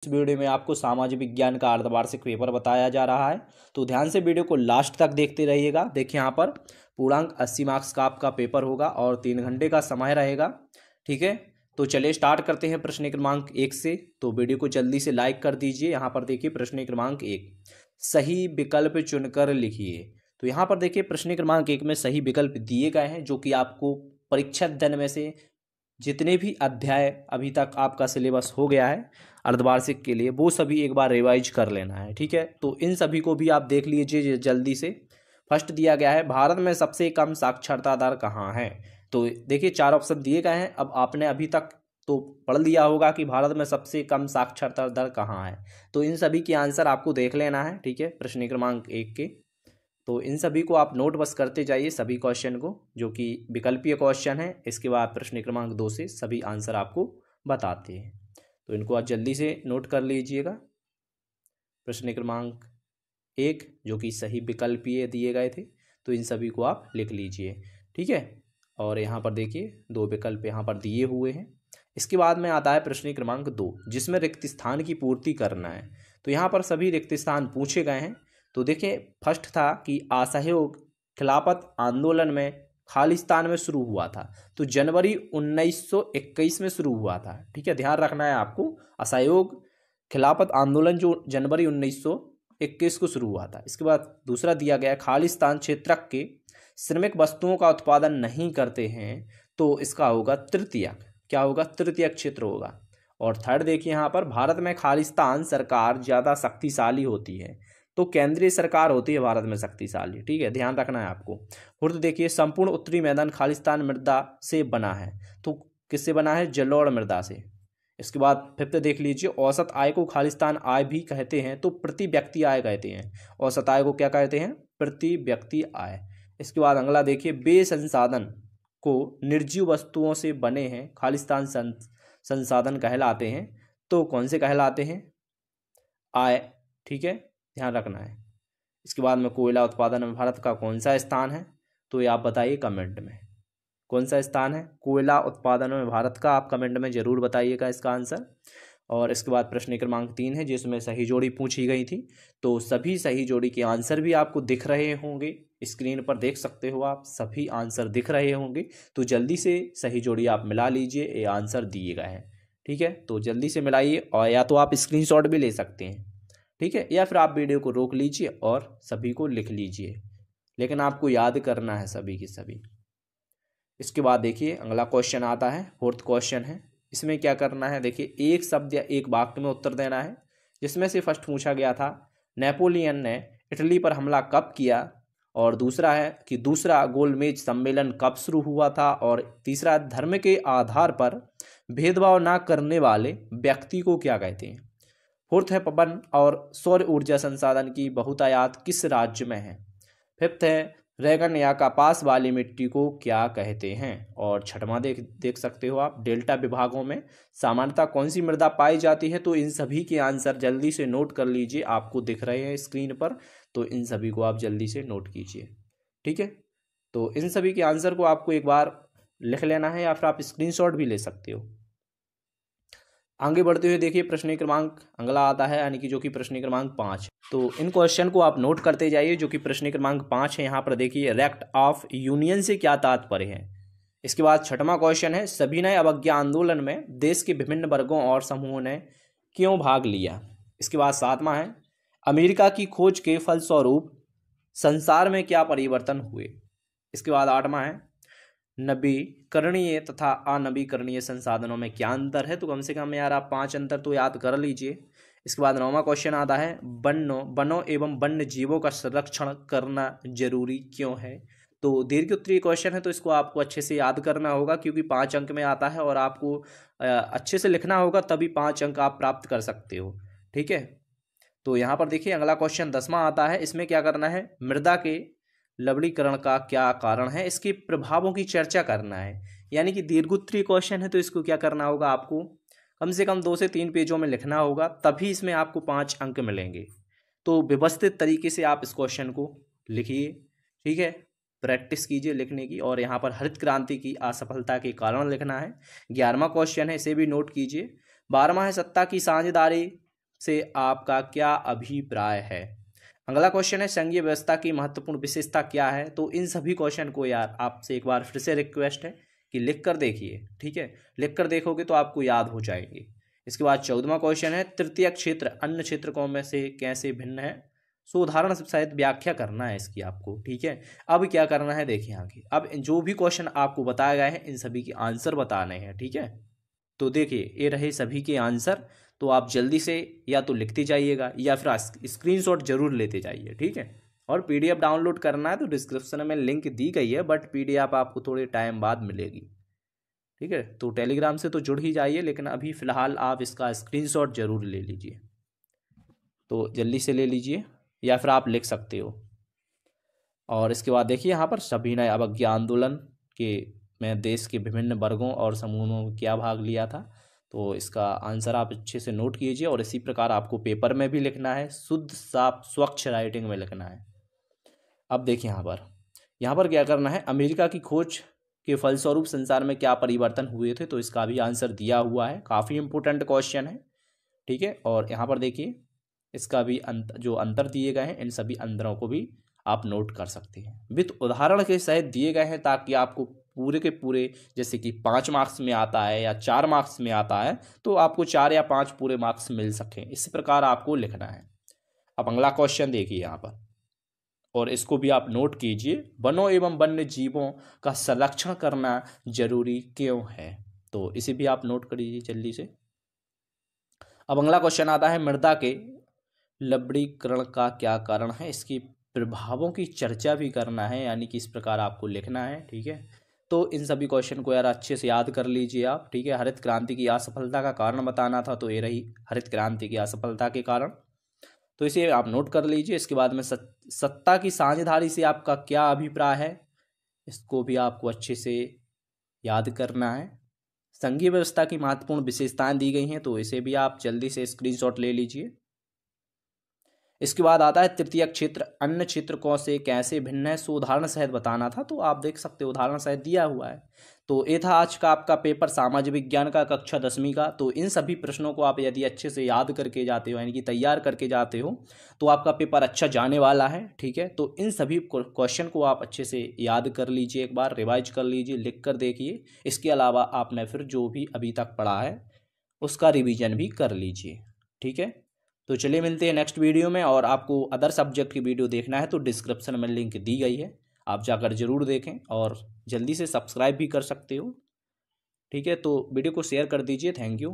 इस वीडियो में आपको सामाजिक विज्ञान का अर्धवार्षिक पेपर बताया जा रहा है, तो ध्यान से वीडियो को लास्ट तक देखते रहिएगा। देखिए यहाँ पर पूर्णांक 80 मार्क्स का आपका पेपर होगा और 3 घंटे का समय रहेगा। ठीक है, तो चलिए स्टार्ट करते हैं प्रश्न क्रमांक 1 से। तो वीडियो को जल्दी से लाइक कर दीजिए। यहाँ पर देखिए प्रश्न क्रमांक 1, सही विकल्प चुनकर लिखिए। तो यहाँ पर देखिए प्रश्न क्रमांक 1 में सही विकल्प दिए गए हैं, जो कि आपको परीक्षा दिन में से जितने भी अध्याय अभी तक आपका सिलेबस हो गया है अर्धवार्षिक के लिए, वो सभी एक बार रिवाइज कर लेना है। ठीक है, तो इन सभी को भी आप देख लीजिए जल्दी से। फर्स्ट दिया गया है, भारत में सबसे कम साक्षरता दर कहाँ है। तो देखिए 4 ऑप्शन दिए गए हैं। अब आपने अभी तक तो पढ़ लिया होगा कि भारत में सबसे कम साक्षरता दर कहाँ है, तो इन सभी के आंसर आपको देख लेना है। ठीक है, प्रश्न क्रमांक 1 के, तो इन सभी को आप नोट बस करते जाइए, सभी क्वेश्चन को, जो कि विकल्पीय क्वेश्चन है। इसके बाद प्रश्न क्रमांक 2 से सभी आंसर आपको बताते हैं, तो इनको आप जल्दी से नोट कर लीजिएगा। प्रश्न क्रमांक 1 जो कि सही विकल्पीय दिए गए थे, तो इन सभी को आप लिख लीजिए। ठीक है, और यहाँ पर देखिए 2 विकल्प यहाँ पर दिए हुए हैं। इसके बाद में आता है प्रश्न क्रमांक 2, जिसमें रिक्त स्थान की पूर्ति करना है। तो यहाँ पर सभी रिक्त स्थान पूछे गए हैं। तो देखिए फर्स्ट था कि असहयोग खिलाफत आंदोलन में खालिस्तान में शुरू हुआ था, तो जनवरी 1921 में शुरू हुआ था। ठीक है, ध्यान रखना है आपको, असहयोग खिलाफत आंदोलन जो जनवरी 1921 को शुरू हुआ था। इसके बाद दूसरा दिया गया, खालिस्तान क्षेत्र के श्रमिक वस्तुओं का उत्पादन नहीं करते हैं, तो इसका होगा तृतीयक। क्या होगा? तृतीयक क्षेत्र होगा। और थर्ड देखिए यहाँ पर, भारत में खालिस्तान सरकार ज़्यादा शक्तिशाली होती है, तो केंद्रीय सरकार होती है भारत में शक्तिशाली। ठीक है, ध्यान रखना है आपको। फोर्थ देखिए, संपूर्ण उत्तरी मैदान खालिस्तान मृदा से बना है, तो किससे बना है? जलोढ़ मृदा से। इसके बाद फिफ्थ देख लीजिए, औसत आय को खालिस्तान आय भी कहते हैं, तो प्रति व्यक्ति आय कहते हैं। औसत आय को क्या कहते हैं? प्रति व्यक्ति आय। इसके बाद अगला देखिए, वे संसाधन को निर्जीव वस्तुओं से बने हैं, खालिस्तान संसाधन कहलाते हैं, तो कौन से कहलाते हैं? आय। ठीक है, ध्यान रखना है। इसके बाद में कोयला उत्पादन में भारत का कौन सा स्थान है, तो ये आप बताइए कमेंट में, कौन सा स्थान है कोयला उत्पादन में भारत का, आप कमेंट में जरूर बताइएगा इसका आंसर। और इसके बाद प्रश्न क्रमांक 3 है, जिसमें सही जोड़ी पूछी गई थी। तो सभी सही जोड़ी के आंसर भी आपको दिख रहे होंगे, स्क्रीन पर देख सकते हो आप, सभी आंसर दिख रहे होंगे। तो जल्दी से सही जोड़ी आप मिला लीजिए, ये आंसर दिए गए हैं। ठीक है, तो जल्दी से मिलाइए, और या तो आप स्क्रीनशॉट भी ले सकते हैं। ठीक है, या फिर आप वीडियो को रोक लीजिए और सभी को लिख लीजिए, लेकिन आपको याद करना है सभी की सभी। इसके बाद देखिए अगला क्वेश्चन आता है, फोर्थ क्वेश्चन है। इसमें क्या करना है, देखिए एक शब्द या एक वाक्य में उत्तर देना है। जिसमें से फर्स्ट पूछा गया था, नेपोलियन ने इटली पर हमला कब किया, और दूसरा है कि दूसरा गोलमेज सम्मेलन कब शुरू हुआ था, और तीसरा धर्म के आधार पर भेदभाव ना करने वाले व्यक्ति को क्या कहते हैं। फोर्थ है, पवन और सौर ऊर्जा संसाधन की बहुतायत किस राज्य में है। फिफ्थ है, रैगन या कपास वाली मिट्टी को क्या कहते हैं। और छठवां देख सकते हो आप, डेल्टा विभागों में सामान्यतः कौन सी मृदा पाई जाती है। तो इन सभी के आंसर जल्दी से नोट कर लीजिए, आपको दिख रहे हैं स्क्रीन पर, तो इन सभी को आप जल्दी से नोट कीजिए। ठीक है, तो इन सभी के आंसर को आपको एक बार लिख लेना है, या फिर आप स्क्रीनशॉट भी ले सकते हो। आगे बढ़ते हुए देखिए प्रश्न क्रमांक अगला आता है, यानी कि जो कि प्रश्न क्रमांक 5। तो इन क्वेश्चन को आप नोट करते जाइए, जो कि प्रश्न क्रमांक 5 है। यहाँ पर देखिए, एक्ट ऑफ यूनियन से क्या तात्पर्य है। इसके बाद छठवां क्वेश्चन है, सविनय अवज्ञा आंदोलन में देश के विभिन्न वर्गों और समूहों ने क्यों भाग लिया। इसके बाद सातवां है, अमेरिका की खोज के फलस्वरूप संसार में क्या परिवर्तन हुए। इसके बाद आठवां है, नवीकरणीय तथा अनवीकरणीय संसाधनों में क्या अंतर है। तो कम से कम यार आप 5 अंतर तो याद कर लीजिए। इसके बाद 9वां क्वेश्चन आता है, वनों एवं वन्य जीवों का संरक्षण करना जरूरी क्यों है। तो दीर्घ उत्तरीय क्वेश्चन है, तो इसको आपको अच्छे से याद करना होगा, क्योंकि 5 अंक में आता है और आपको अच्छे से लिखना होगा, तभी 5 अंक आप प्राप्त कर सकते हो। ठीक है, तो यहाँ पर देखिए अगला क्वेश्चन 10वां आता है। इसमें क्या करना है, मृदा के लवणीकरण का क्या कारण है, इसके प्रभावों की चर्चा करना है। यानी कि दीर्घोत्तरीय क्वेश्चन है, तो इसको क्या करना होगा, आपको कम से कम 2 से 3 पेजों में लिखना होगा, तभी इसमें आपको 5 अंक मिलेंगे। तो व्यवस्थित तरीके से आप इस क्वेश्चन को लिखिए। ठीक है, प्रैक्टिस कीजिए लिखने की। और यहाँ पर हरित क्रांति की असफलता के कारण लिखना है। 11वां क्वेश्चन है, इसे भी नोट कीजिए। 12वां है, सत्ता की साझेदारी से आपका क्या अभिप्राय है। अगला क्वेश्चन है संघीय व्यवस्था की महत्वपूर्ण विशेषता क्या है। तो इन सभी क्वेश्चन को यार आपसे एक बार फिर से रिक्वेस्ट है कि लिख कर देखिए, ठीक है, लिख कर देखोगे तो आपको याद हो जाएंगे। इसके बाद 14वां क्वेश्चन है तृतीय क्षेत्र अन्य क्षेत्रकों में से कैसे भिन्न है। सो उदाहरण से शायद व्याख्या करना है इसकी आपको, ठीक है। अब क्या करना है देखिए आगे, अब जो भी क्वेश्चन आपको बताए गए हैं इन सभी के आंसर बताने हैं, ठीक है। तो देखिए ये रहे सभी के आंसर, तो आप जल्दी से या तो लिखते जाइएगा या फिर स्क्रीनशॉट जरूर लेते जाइए, ठीक है। और पीडीएफ डाउनलोड करना है तो डिस्क्रिप्शन में लिंक दी गई है, बट पीडीएफ आपको थोड़े टाइम बाद मिलेगी, ठीक है। तो टेलीग्राम से तो जुड़ ही जाइए, लेकिन अभी फ़िलहाल आप इसका स्क्रीनशॉट जरूर ले लीजिए, तो जल्दी से ले लीजिए या फिर आप लिख सकते हो। और इसके बाद देखिए यहाँ पर सविनय अवज्ञा आंदोलन के में देश के विभिन्न वर्गों और समूहों में क्या भाग लिया था। तो इसका आंसर आप अच्छे से नोट कीजिए और इसी प्रकार आपको पेपर में भी लिखना है, शुद्ध साफ स्वच्छ राइटिंग में लिखना है। अब देखिए यहाँ पर क्या करना है, अमेरिका की खोज के फलस्वरूप संसार में क्या परिवर्तन हुए थे। तो इसका भी आंसर दिया हुआ है, काफ़ी इंपॉर्टेंट क्वेश्चन है, ठीक है। और यहाँ पर देखिए इसका भी जो अंतर दिए गए हैं इन सभी अंतरों को भी आप नोट कर सकते हैं, विद उदाहरण के सहित दिए गए हैं, ताकि आपको पूरे के पूरे, जैसे कि 5 मार्क्स में आता है या 4 मार्क्स में आता है, तो आपको 4 या 5 पूरे मार्क्स मिल सकें, इस प्रकार आपको लिखना है। अब अगला क्वेश्चन देखिए यहाँ पर, और इसको भी आप नोट कीजिए, वनों एवं वन्य जीवों का संरक्षण करना जरूरी क्यों है। तो इसे भी आप नोट करिए जल्दी से। अब अगला क्वेश्चन आता है मृदा के लवणीकरण का क्या कारण है। इसकी प्रभावों की चर्चा भी करना है, यानी कि इस प्रकार आपको लिखना है, ठीक है। तो इन सभी क्वेश्चन को यार अच्छे से याद कर लीजिए आप, ठीक है। हरित क्रांति की असफलता का कारण बताना था, तो ये रही हरित क्रांति की असफलता के कारण, तो इसे आप नोट कर लीजिए। इसके बाद में सत्ता की साझेदारी से आपका क्या अभिप्राय है, इसको भी आपको अच्छे से याद करना है। संघीय व्यवस्था की महत्वपूर्ण विशेषताएं दी गई हैं, तो इसे भी आप जल्दी से स्क्रीनशॉट ले लीजिए। इसके बाद आता है तृतीय क्षेत्र अन्य क्षेत्रकों से कैसे भिन्न है, सो उदाहरण सहित बताना था। तो आप देख सकते हो उदाहरण सहित दिया हुआ है। तो ये था आज का आपका पेपर सामाजिक विज्ञान का कक्षा 10वीं का। तो इन सभी प्रश्नों को आप यदि अच्छे से याद करके जाते हो, यानी कि तैयार करके जाते हो, तो आपका पेपर अच्छा जाने वाला है, ठीक है। तो इन सभी क्वेश्चन को आप अच्छे से याद कर लीजिए, एक बार रिवाइज कर लीजिए, लिख कर देखिए। इसके अलावा आपने फिर जो भी अभी तक पढ़ा है उसका रिविजन भी कर लीजिए, ठीक है। तो चलिए मिलते हैं नेक्स्ट वीडियो में। और आपको अदर सब्जेक्ट की वीडियो देखना है तो डिस्क्रिप्शन में लिंक दी गई है, आप जाकर जरूर देखें और जल्दी से सब्सक्राइब भी कर सकते हो, ठीक है। तो वीडियो को शेयर कर दीजिए। Thank you.